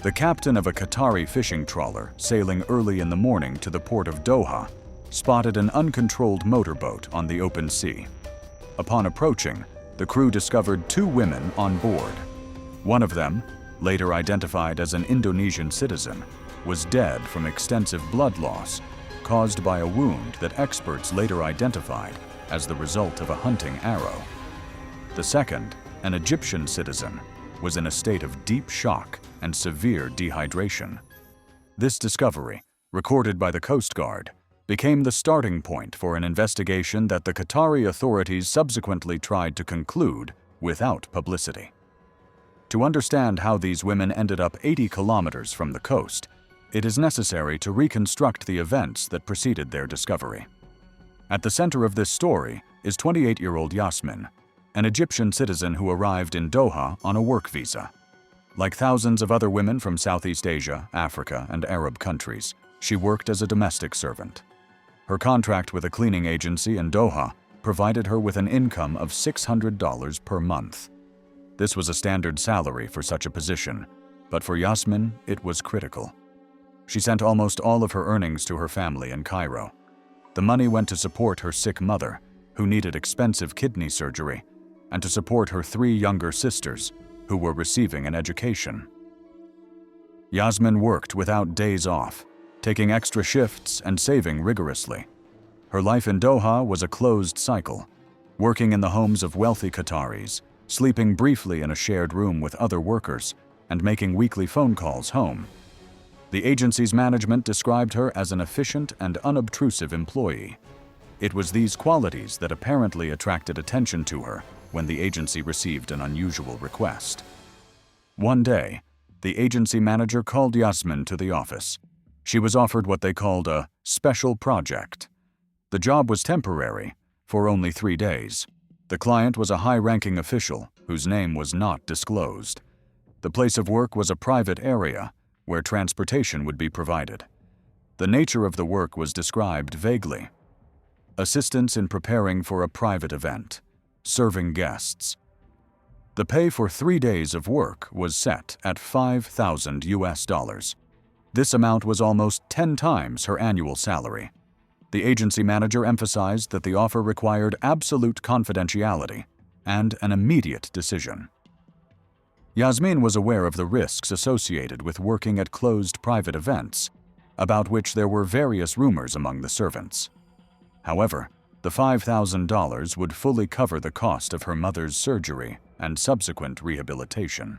The captain of a Qatari fishing trawler sailing early in the morning to the port of Doha spotted an uncontrolled motorboat on the open sea. Upon approaching, the crew discovered two women on board. One of them, later identified as an Indonesian citizen, was dead from extensive blood loss caused by a wound that experts later identified as the result of a hunting arrow. The second, an Egyptian citizen, was in a state of deep shock and severe dehydration. This discovery, recorded by the Coast Guard, became the starting point for an investigation that the Qatari authorities subsequently tried to conclude without publicity. To understand how these women ended up 80 kilometers from the coast, it is necessary to reconstruct the events that preceded their discovery. At the center of this story is 28-year-old Yasmin, an Egyptian citizen who arrived in Doha on a work visa. Like thousands of other women from Southeast Asia, Africa, and Arab countries, she worked as a domestic servant. Her contract with a cleaning agency in Doha provided her with an income of $600 per month. This was a standard salary for such a position, but for Yasmin, it was critical. She sent almost all of her earnings to her family in Cairo. The money went to support her sick mother, who needed expensive kidney surgery, and to support her 3 younger sisters, who were receiving an education. Yasmin worked without days off, taking extra shifts and saving rigorously. Her life in Doha was a closed cycle, working in the homes of wealthy Qataris, sleeping briefly in a shared room with other workers, and making weekly phone calls home. The agency's management described her as an efficient and unobtrusive employee. It was these qualities that apparently attracted attention to her when the agency received an unusual request. One day, the agency manager called Yasmin to the office. She was offered what they called a special project. The job was temporary, for only 3 days. The client was a high-ranking official whose name was not disclosed. The place of work was a private area where transportation would be provided. The nature of the work was described vaguely. Assistance in preparing for a private event, serving guests. The pay for 3 days of work was set at $5,000. This amount was almost 10 times her annual salary. The agency manager emphasized that the offer required absolute confidentiality and an immediate decision. Yasmin was aware of the risks associated with working at closed private events, about which there were various rumors among the servants. However, the $5,000 would fully cover the cost of her mother's surgery and subsequent rehabilitation.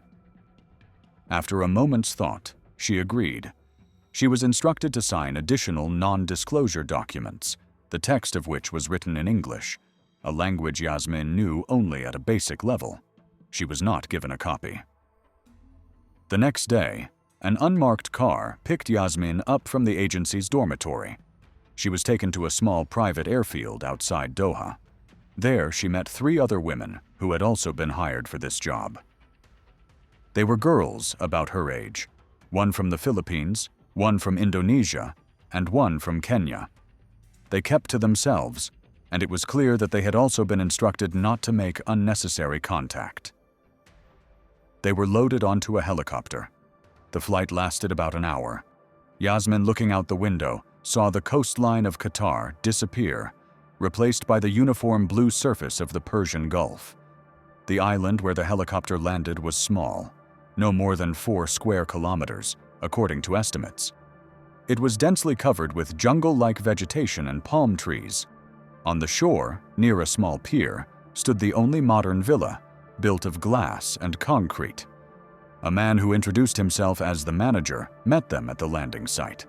After a moment's thought, she agreed. She was instructed to sign additional non-disclosure documents, the text of which was written in English, a language Yasmin knew only at a basic level. She was not given a copy. The next day, an unmarked car picked Yasmin up from the agency's dormitory. She was taken to a small private airfield outside Doha. There, she met 3 other women who had also been hired for this job. They were girls about her age, one from the Philippines, one from Indonesia, and one from Kenya. They kept to themselves, and it was clear that they had also been instructed not to make unnecessary contact. They were loaded onto a helicopter. The flight lasted about an hour. Yasmin, looking out the window, saw the coastline of Qatar disappear, replaced by the uniform blue surface of the Persian Gulf. The island where the helicopter landed was small, no more than 4 square kilometers, according to estimates. It was densely covered with jungle-like vegetation and palm trees. On the shore, near a small pier, stood the only modern villa, built of glass and concrete. A man who introduced himself as the manager met them at the landing site.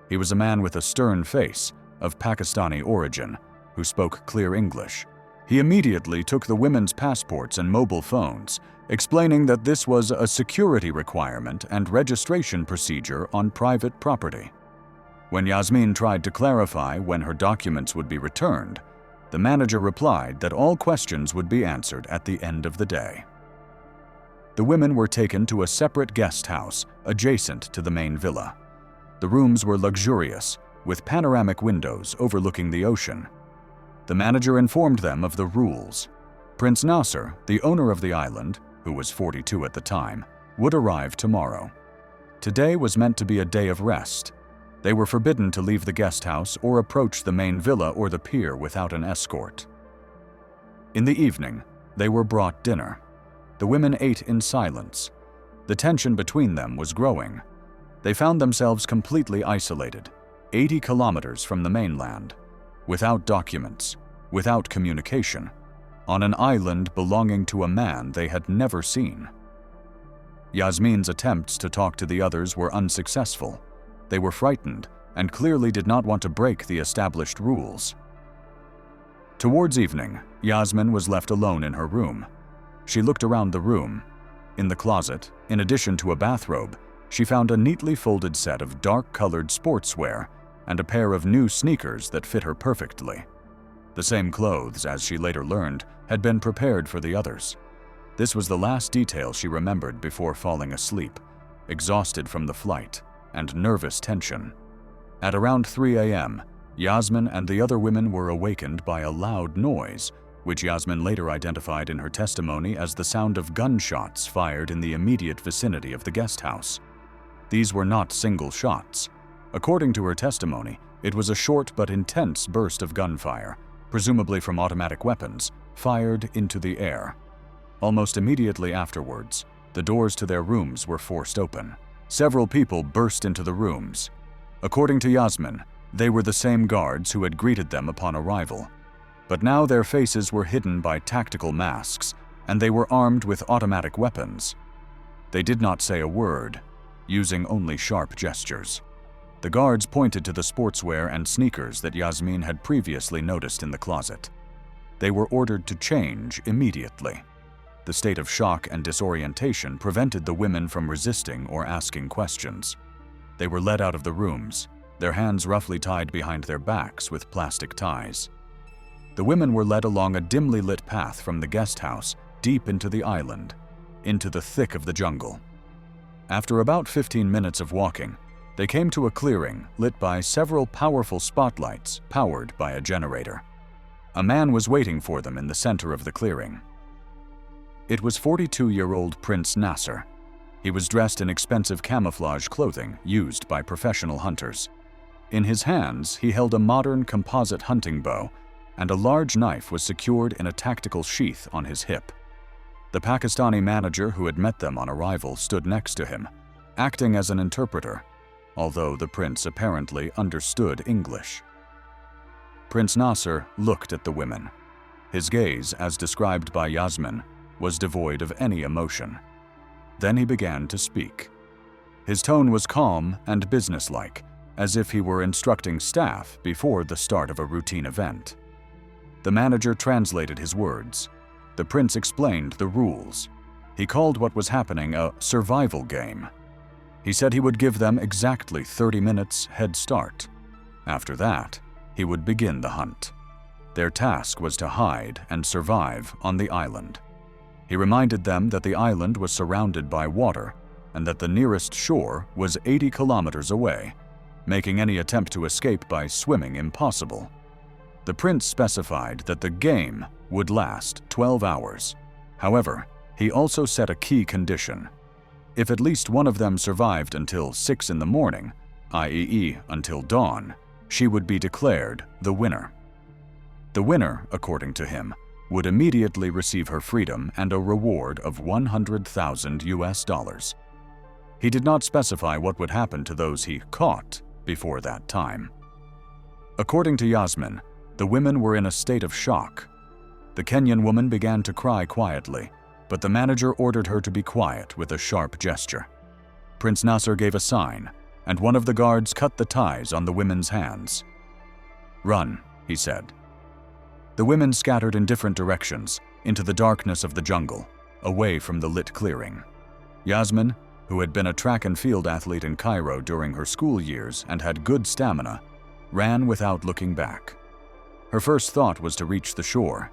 He was a man with a stern face, of Pakistani origin, who spoke clear English. He immediately took the women's passports and mobile phones, explaining that this was a security requirement and registration procedure on private property. When Yasmin tried to clarify when her documents would be returned, the manager replied that all questions would be answered at the end of the day. The women were taken to a separate guest house adjacent to the main villa. The rooms were luxurious, with panoramic windows overlooking the ocean. The manager informed them of the rules. Prince Nasser, the owner of the island, who was 42 at the time, would arrive tomorrow. Today was meant to be a day of rest. They were forbidden to leave the guest house or approach the main villa or the pier without an escort. In the evening, they were brought dinner. The women ate in silence. The tension between them was growing. They found themselves completely isolated, 80 kilometers from the mainland, without documents, without communication, on an island belonging to a man they had never seen. Yasmin's attempts to talk to the others were unsuccessful. They were frightened and clearly did not want to break the established rules. Towards evening, Yasmin was left alone in her room. She looked around the room. In the closet, in addition to a bathrobe, she found a neatly folded set of dark-colored sportswear and a pair of new sneakers that fit her perfectly. The same clothes, as she later learned, had been prepared for the others. This was the last detail she remembered before falling asleep, exhausted from the flight and nervous tension. At around 3 a.m., Yasmin and the other women were awakened by a loud noise, which Yasmin later identified in her testimony as the sound of gunshots fired in the immediate vicinity of the guest house. These were not single shots. According to her testimony, it was a short but intense burst of gunfire, presumably from automatic weapons, fired into the air. Almost immediately afterwards, the doors to their rooms were forced open. Several people burst into the rooms. According to Yasmin, they were the same guards who had greeted them upon arrival. But now their faces were hidden by tactical masks, and they were armed with automatic weapons. They did not say a word, using only sharp gestures. The guards pointed to the sportswear and sneakers that Yasmin had previously noticed in the closet. They were ordered to change immediately. The state of shock and disorientation prevented the women from resisting or asking questions. They were led out of the rooms, their hands roughly tied behind their backs with plastic ties. The women were led along a dimly lit path from the guest house deep into the island, into the thick of the jungle. After about 15 minutes of walking, they came to a clearing lit by several powerful spotlights powered by a generator. A man was waiting for them in the center of the clearing. It was 42-year-old Prince Nasser. He was dressed in expensive camouflage clothing used by professional hunters. In his hands, he held a modern composite hunting bow, and a large knife was secured in a tactical sheath on his hip. The Pakistani manager who had met them on arrival stood next to him, acting as an interpreter, although the prince apparently understood English. Prince Nasser looked at the women. His gaze, as described by Yasmin, was devoid of any emotion. Then he began to speak. His tone was calm and businesslike, as if he were instructing staff before the start of a routine event. The manager translated his words. The prince explained the rules. He called what was happening a survival game. He said he would give them exactly 30 minutes head start. After that, he would begin the hunt. Their task was to hide and survive on the island. He reminded them that the island was surrounded by water and that the nearest shore was 80 kilometers away, making any attempt to escape by swimming impossible. The prince specified that the game would last 12 hours. However, he also set a key condition. If at least one of them survived until 6 in the morning, i.e. until dawn, she would be declared the winner. The winner, according to him, would immediately receive her freedom and a reward of $100,000. He did not specify what would happen to those he caught before that time. According to Yasmin, the women were in a state of shock. The Kenyan woman began to cry quietly, but the manager ordered her to be quiet with a sharp gesture. Prince Nasser gave a sign, and one of the guards cut the ties on the women's hands. "Run," he said. The women scattered in different directions, into the darkness of the jungle, away from the lit clearing. Yasmin, who had been a track and field athlete in Cairo during her school years and had good stamina, ran without looking back. Her first thought was to reach the shore.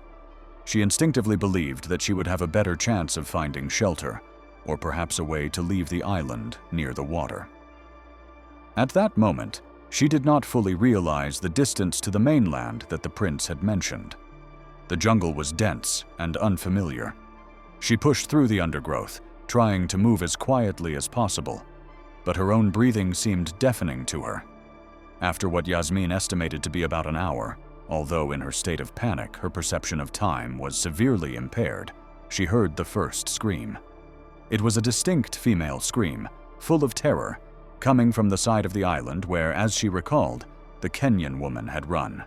She instinctively believed that she would have a better chance of finding shelter, or perhaps a way to leave the island near the water. At that moment, she did not fully realize the distance to the mainland that the prince had mentioned. The jungle was dense and unfamiliar. She pushed through the undergrowth, trying to move as quietly as possible. but her own breathing seemed deafening to her. After what Yasmin estimated to be about an hour, although in her state of panic her perception of time was severely impaired, she heard the first scream. It was a distinct female scream, full of terror, coming from the side of the island where, as she recalled, the Kenyan woman had run.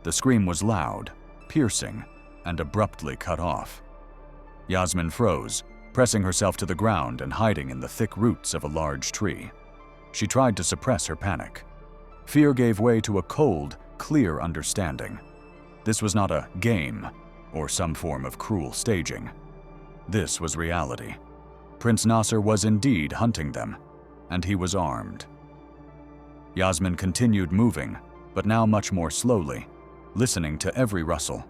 The scream was loud, piercing, and abruptly cut off. Yasmin froze, pressing herself to the ground and hiding in the thick roots of a large tree. She tried to suppress her panic. Fear gave way to a cold, clear understanding. This was not a game or some form of cruel staging. This was reality. Prince Nasser was indeed hunting them, and he was armed. Yasmin continued moving, but now much more slowly, listening to every rustle.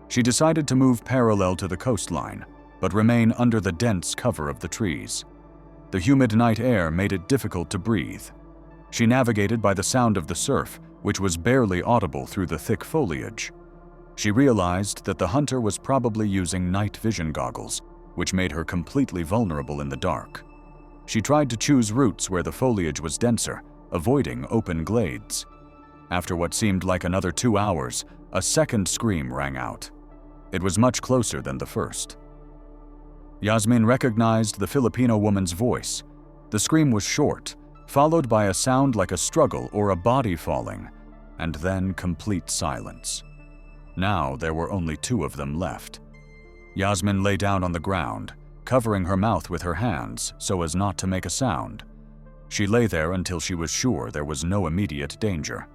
She decided to move parallel to the coastline, but remain under the dense cover of the trees. The humid night air made it difficult to breathe. She navigated by the sound of the surf, which was barely audible through the thick foliage. She realized that the hunter was probably using night vision goggles, which made her completely vulnerable in the dark. She tried to choose routes where the foliage was denser, avoiding open glades. After what seemed like another 2 hours, a second scream rang out. It was much closer than the first. Yasmin recognized the Filipino woman's voice. The scream was short, followed by a sound like a struggle or a body falling, and then complete silence. Now there were only 2 of them left. Yasmin lay down on the ground, covering her mouth with her hands so as not to make a sound. She lay there until she was sure there was no immediate danger.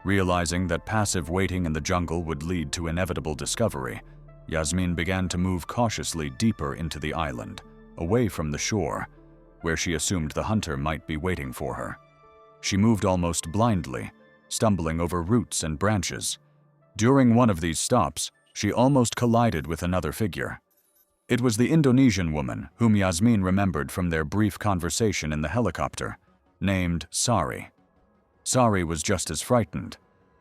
Realizing that passive waiting in the jungle would lead to inevitable discovery, Yasmin began to move cautiously deeper into the island, away from the shore, where she assumed the hunter might be waiting for her. She moved almost blindly, stumbling over roots and branches. During one of these stops, she almost collided with another figure. It was the Indonesian woman whom Yasmin remembered from their brief conversation in the helicopter, named Sari. Sari was just as frightened,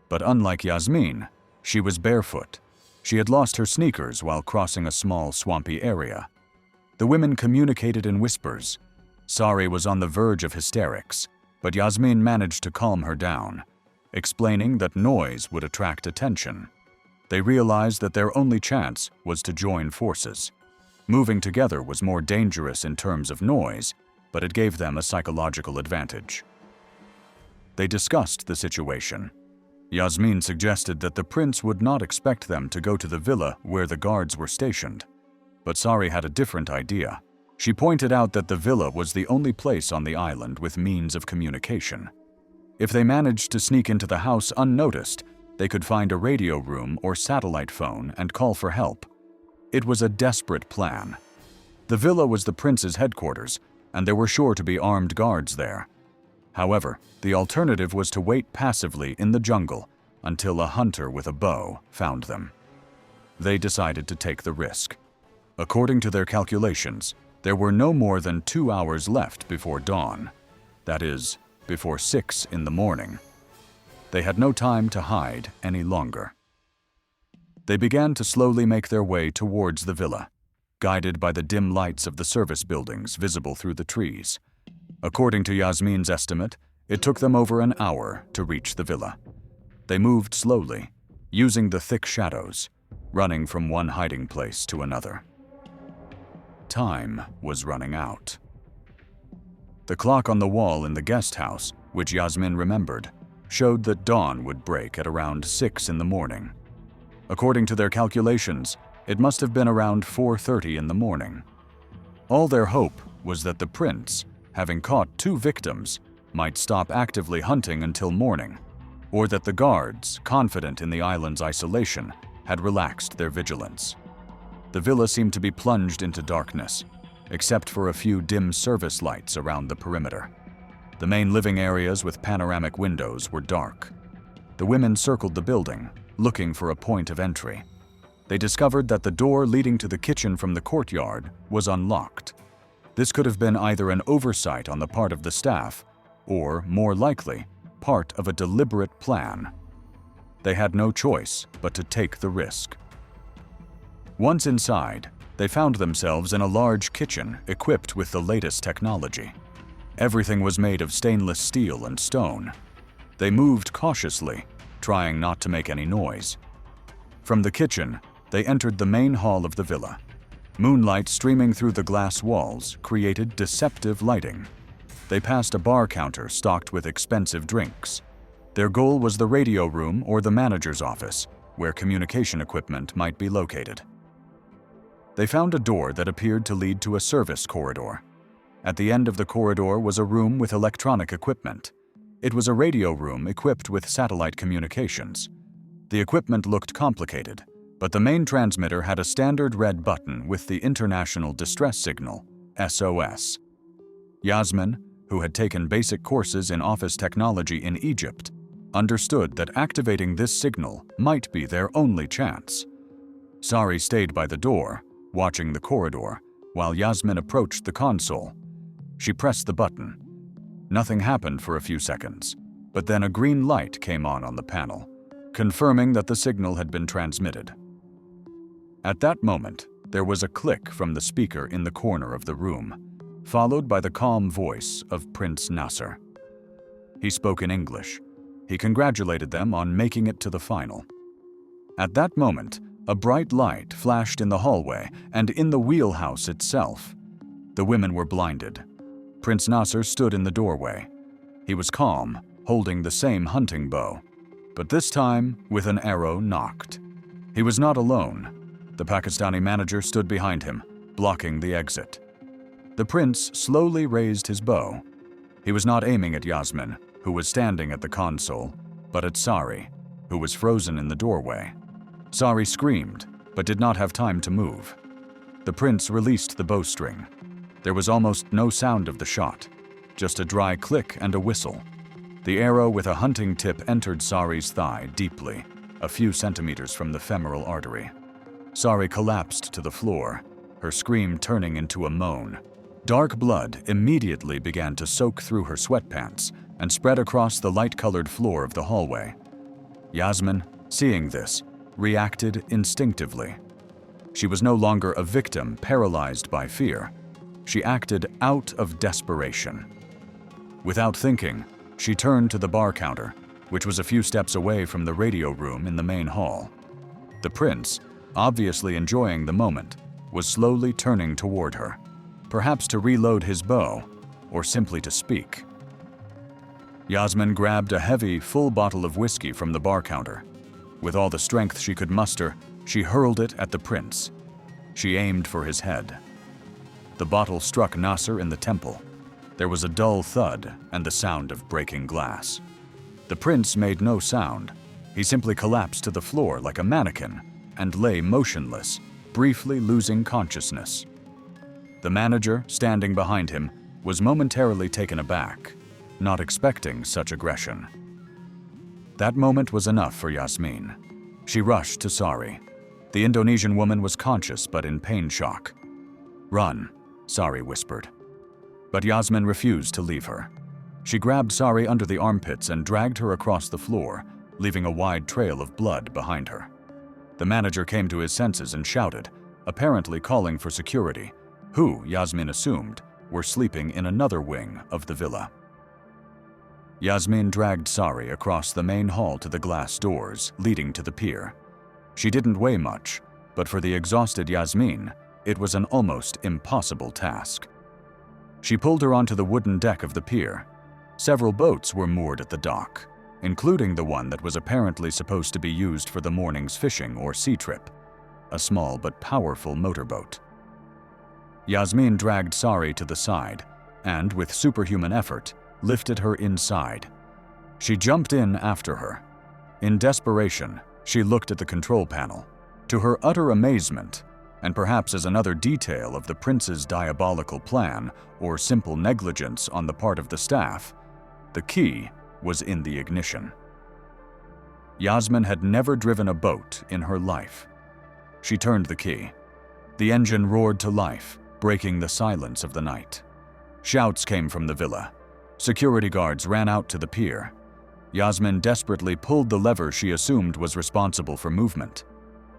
but unlike Yasmin, she was barefoot. She had lost her sneakers while crossing a small swampy area. The women communicated in whispers. Sari was on the verge of hysterics, but Yasmin managed to calm her down, explaining that noise would attract attention. They realized that their only chance was to join forces. Moving together was more dangerous in terms of noise, but it gave them a psychological advantage. They discussed the situation. Yasmin suggested that the prince would not expect them to go to the villa where the guards were stationed. But Sari had a different idea. She pointed out that the villa was the only place on the island with means of communication. If they managed to sneak into the house unnoticed, they could find a radio room or satellite phone and call for help. It was a desperate plan. The villa was the prince's headquarters, and there were sure to be armed guards there. However, the alternative was to wait passively in the jungle until a hunter with a bow found them. They decided to take the risk. According to their calculations, there were no more than 2 hours left before dawn. That is, before 6 in the morning. They had no time to hide any longer. They began to slowly make their way towards the villa, guided by the dim lights of the service buildings visible through the trees. According to Yasmin's estimate, it took them over an hour to reach the villa. They moved slowly, using the thick shadows, running from one hiding place to another. Time was running out. The clock on the wall in the guest house, which Yasmin remembered, showed that dawn would break at around 6 in the morning. According to their calculations, it must have been around 4:30 in the morning. All their hope was that the prince, having caught 2 victims, might stop actively hunting until morning, or that the guards, confident in the island's isolation, had relaxed their vigilance. The villa seemed to be plunged into darkness, except for a few dim service lights around the perimeter. The main living areas with panoramic windows were dark. The women circled the building, looking for a point of entry. They discovered that the door leading to the kitchen from the courtyard was unlocked. This could have been either an oversight on the part of the staff, or, more likely, part of a deliberate plan. They had no choice but to take the risk. Once inside, they found themselves in a large kitchen equipped with the latest technology. Everything was made of stainless steel and stone. They moved cautiously, trying not to make any noise. From the kitchen, they entered the main hall of the villa. Moonlight streaming through the glass walls created deceptive lighting. They passed a bar counter stocked with expensive drinks. Their goal was the radio room or the manager's office, where communication equipment might be located. They found a door that appeared to lead to a service corridor. At the end of the corridor was a room with electronic equipment. It was a radio room equipped with satellite communications. The equipment looked complicated, but the main transmitter had a standard red button with the International Distress Signal, SOS. Yasmin, who had taken basic courses in office technology in Egypt, understood that activating this signal might be their only chance. Sari stayed by the door, watching the corridor, while Yasmin approached the console. She pressed the button. Nothing happened for a few seconds, but then a green light came on the panel, confirming that the signal had been transmitted. At that moment, there was a click from the speaker in the corner of the room, followed by the calm voice of Prince Nasser. He spoke in English. He congratulated them on making it to the final. At that moment, a bright light flashed in the hallway and in the wheelhouse itself. The women were blinded. Prince Nasser stood in the doorway. He was calm, holding the same hunting bow, but this time with an arrow nocked. He was not alone. The Pakistani manager stood behind him, blocking the exit. The prince slowly raised his bow. He was not aiming at Yasmin, who was standing at the console, but at Sari, who was frozen in the doorway. Sari screamed, but did not have time to move. The prince released the bowstring. There was almost no sound of the shot, just a dry click and a whistle. The arrow with a hunting tip entered Sari's thigh deeply, a few centimeters from the femoral artery. Sari collapsed to the floor, her scream turning into a moan. Dark blood immediately began to soak through her sweatpants and spread across the light-colored floor of the hallway. Yasmin, seeing this, reacted instinctively. She was no longer a victim paralyzed by fear. She acted out of desperation. Without thinking, she turned to the bar counter, which was a few steps away from the radio room in the main hall. The prince, obviously enjoying the moment, was slowly turning toward her, perhaps to reload his bow, or simply to speak. Yasmin grabbed a heavy, full bottle of whiskey from the bar counter. With all the strength she could muster, she hurled it at the prince. She aimed for his head. The bottle struck Nasser in the temple. There was a dull thud and the sound of breaking glass. The prince made no sound. He simply collapsed to the floor like a mannequin and lay motionless, briefly losing consciousness. The manager, standing behind him, was momentarily taken aback, not expecting such aggression. That moment was enough for Yasmin. She rushed to Sari. The Indonesian woman was conscious but in pain shock. "Run," Sari whispered. But Yasmin refused to leave her. She grabbed Sari under the armpits and dragged her across the floor, leaving a wide trail of blood behind her. The manager came to his senses and shouted, apparently calling for security, who, Yasmin assumed, were sleeping in another wing of the villa. Yasmin dragged Sari across the main hall to the glass doors leading to the pier. She didn't weigh much, but for the exhausted Yasmin, it was an almost impossible task. She pulled her onto the wooden deck of the pier. Several boats were moored at the dock, including the one that was apparently supposed to be used for the morning's fishing or sea trip, a small but powerful motorboat. Yasmin dragged Sari to the side and, with superhuman effort, lifted her inside. She jumped in after her. In desperation, she looked at the control panel. To her utter amazement, and perhaps as another detail of the prince's diabolical plan or simple negligence on the part of the staff, the key was in the ignition. Yasmin had never driven a boat in her life. She turned the key. The engine roared to life, breaking the silence of the night. Shouts came from the villa. Security guards ran out to the pier. Yasmin desperately pulled the lever she assumed was responsible for movement.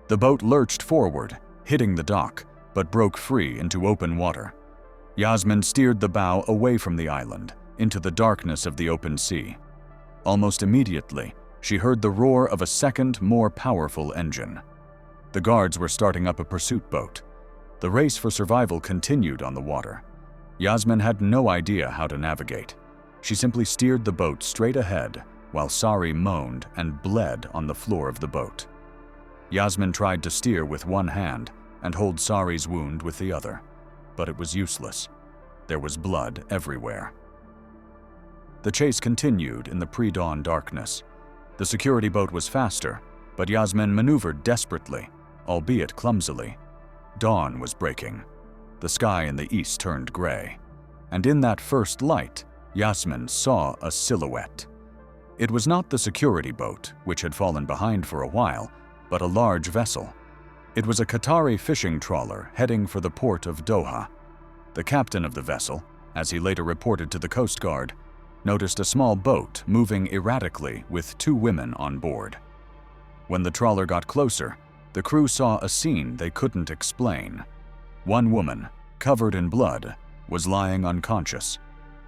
The boat lurched forward, hitting the dock, but broke free into open water. Yasmin steered the bow away from the island, into the darkness of the open sea. Almost immediately, she heard the roar of a second, more powerful engine. The guards were starting up a pursuit boat. The race for survival continued on the water. Yasmin had no idea how to navigate. She simply steered the boat straight ahead, while Sari moaned and bled on the floor of the boat. Yasmin tried to steer with one hand and hold Sari's wound with the other, but it was useless. There was blood everywhere. The chase continued in the pre-dawn darkness. The security boat was faster, but Yasmin maneuvered desperately, albeit clumsily. Dawn was breaking. The sky in the east turned gray, and in that first light, Yasmin saw a silhouette. It was not the security boat, which had fallen behind for a while, but a large vessel. It was a Qatari fishing trawler heading for the port of Doha. The captain of the vessel, as he later reported to the Coast Guard, noticed a small boat moving erratically with 2 women on board. When the trawler got closer, the crew saw a scene they couldn't explain. One woman, covered in blood, was lying unconscious,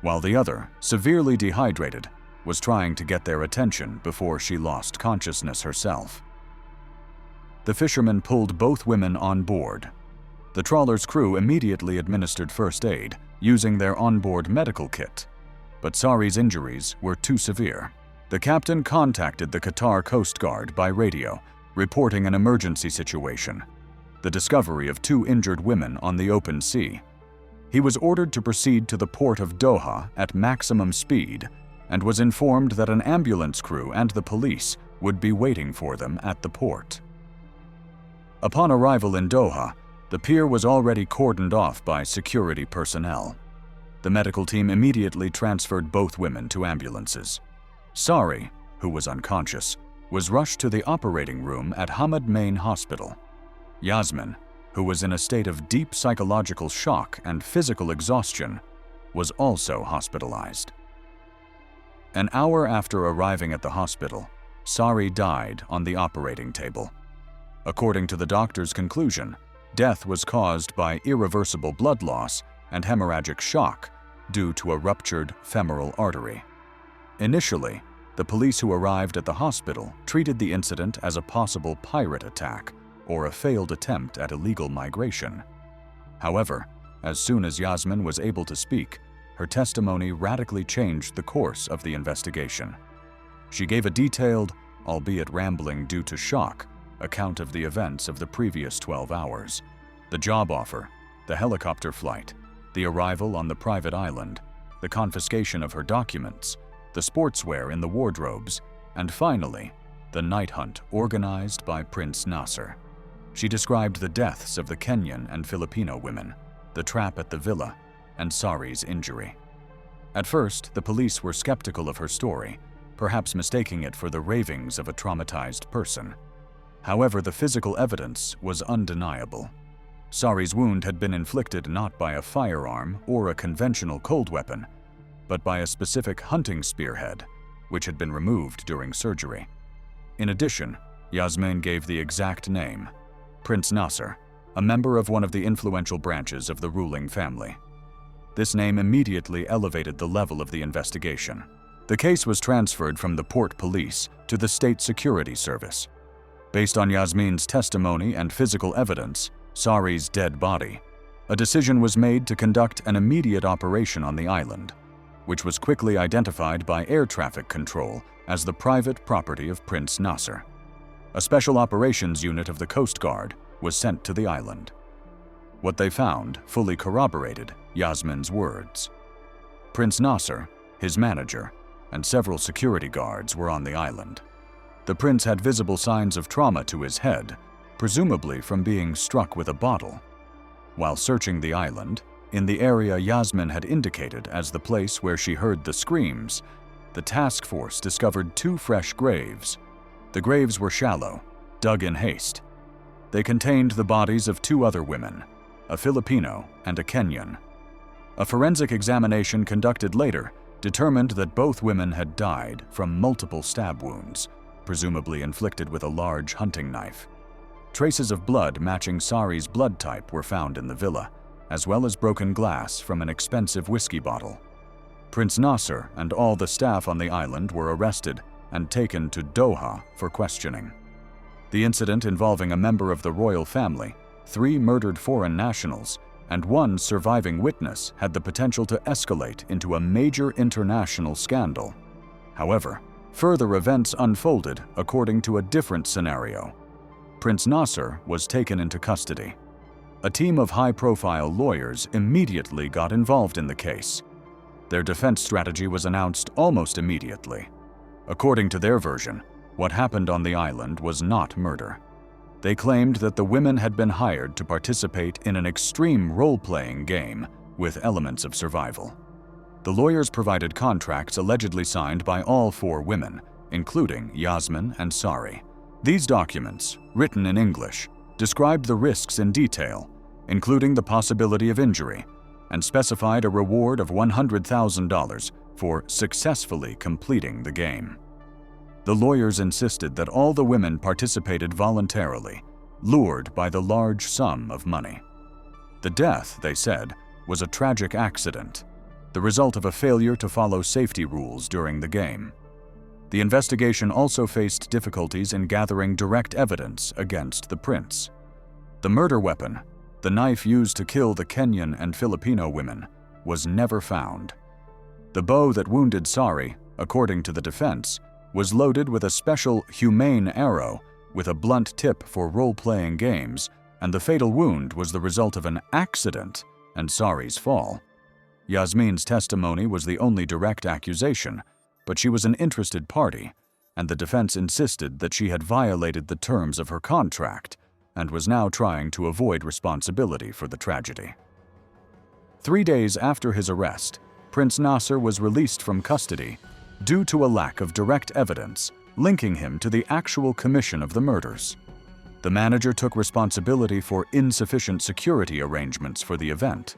while the other, severely dehydrated, was trying to get their attention before she lost consciousness herself. The fishermen pulled both women on board. The trawler's crew immediately administered first aid, using their onboard medical kit, but Sari's injuries were too severe. The captain contacted the Qatar Coast Guard by radio, reporting an emergency situation, the discovery of 2 injured women on the open sea. He was ordered to proceed to the port of Doha at maximum speed and was informed that an ambulance crew and the police would be waiting for them at the port. Upon arrival in Doha, the pier was already cordoned off by security personnel. The medical team immediately transferred both women to ambulances. Sari, who was unconscious, was rushed to the operating room at Hamad Main Hospital. Yasmin, who was in a state of deep psychological shock and physical exhaustion, was also hospitalized. An hour after arriving at the hospital, Sari died on the operating table. According to the doctor's conclusion, death was caused by irreversible blood loss and hemorrhagic shock due to a ruptured femoral artery. Initially, the police who arrived at the hospital treated the incident as a possible pirate attack or a failed attempt at illegal migration. However, as soon as Yasmin was able to speak, her testimony radically changed the course of the investigation. She gave a detailed, albeit rambling due to shock, account of the events of the previous 12 hours, the job offer, the helicopter flight, the arrival on the private island, the confiscation of her documents, the sportswear in the wardrobes, and finally, the night hunt organized by Prince Nasser. She described the deaths of the Kenyan and Filipino women, the trap at the villa, and Sari's injury. At first, the police were skeptical of her story, perhaps mistaking it for the ravings of a traumatized person. However, the physical evidence was undeniable. Sari's wound had been inflicted not by a firearm or a conventional cold weapon, but by a specific hunting spearhead, which had been removed during surgery. In addition, Yasmin gave the exact name, Prince Nasser, a member of one of the influential branches of the ruling family. This name immediately elevated the level of the investigation. The case was transferred from the port police to the State Security Service. Based on Yasmin's testimony and physical evidence, Sari's dead body, a decision was made to conduct an immediate operation on the island, which was quickly identified by air traffic control as the private property of Prince Nasser. A special operations unit of the Coast Guard was sent to the island. What they found fully corroborated Yasmin's words. Prince Nasser, his manager, and several security guards were on the island. The prince had visible signs of trauma to his head, presumably from being struck with a bottle. While searching the island, in the area Yasmin had indicated as the place where she heard the screams, the task force discovered 2 fresh graves. The graves were shallow, dug in haste. They contained the bodies of 2 other women, a Filipino and a Kenyan. A forensic examination conducted later determined that both women had died from multiple stab wounds, presumably inflicted with a large hunting knife. Traces of blood matching Sari's blood type were found in the villa, as well as broken glass from an expensive whiskey bottle. Prince Nasser and all the staff on the island were arrested and taken to Doha for questioning. The incident involving a member of the royal family, 3 murdered foreign nationals, and 1 surviving witness had the potential to escalate into a major international scandal. However, further events unfolded according to a different scenario. Prince Nasser was taken into custody. A team of high-profile lawyers immediately got involved in the case. Their defense strategy was announced almost immediately. According to their version, what happened on the island was not murder. They claimed that the women had been hired to participate in an extreme role-playing game with elements of survival. The lawyers provided contracts allegedly signed by all 4 women, including Yasmin and Sari. These documents, written in English, described the risks in detail, including the possibility of injury, and specified a reward of $100,000 for successfully completing the game. The lawyers insisted that all the women participated voluntarily, lured by the large sum of money. The death, they said, was a tragic accident, the result of a failure to follow safety rules during the game. The investigation also faced difficulties in gathering direct evidence against the prince. The murder weapon, the knife used to kill the Kenyan and Filipino women, was never found. The bow that wounded Sari, according to the defense, was loaded with a special humane arrow with a blunt tip for role-playing games, and the fatal wound was the result of an accident and Sari's fall. Yasmin's testimony was the only direct accusation, but she was an interested party, and the defense insisted that she had violated the terms of her contract and was now trying to avoid responsibility for the tragedy. 3 days after his arrest, Prince Nasser was released from custody due to a lack of direct evidence linking him to the actual commission of the murders. The manager took responsibility for insufficient security arrangements for the event.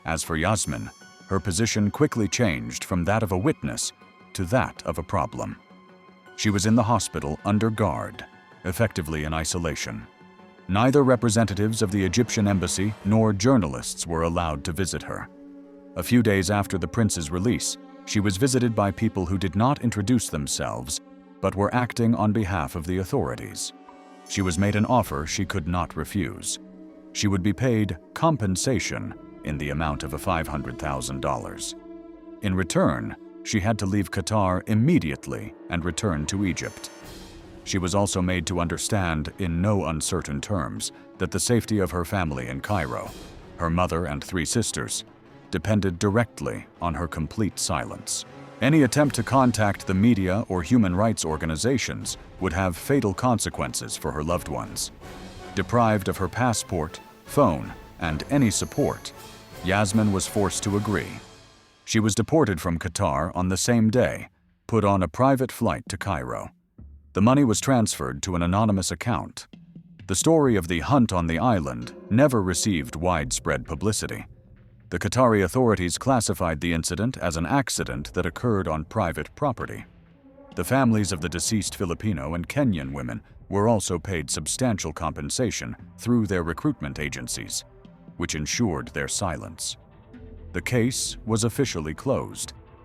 As for Yasmin, her position quickly changed from that of a witness to that of a problem. She was in the hospital under guard, effectively in isolation. Neither representatives of the Egyptian embassy nor journalists were allowed to visit her. A few days after the prince's release, she was visited by people who did not introduce themselves, but were acting on behalf of the authorities. She was made an offer she could not refuse. She would be paid compensation in the amount of $500,000. In return, she had to leave Qatar immediately and return to Egypt. She was also made to understand, in no uncertain terms, that the safety of her family in Cairo, her mother and 3 sisters, depended directly on her complete silence. Any attempt to contact the media or human rights organizations would have fatal consequences for her loved ones. Deprived of her passport, phone, and any support, Yasmin was forced to agree. She was deported from Qatar on the same day, put on a private flight to Cairo. The money was transferred to an anonymous account. The story of the hunt on the island never received widespread publicity. The Qatari authorities classified the incident as an accident that occurred on private property. The families of the deceased Filipino and Kenyan women were also paid substantial compensation through their recruitment agencies, which ensured their silence. The case was officially closed,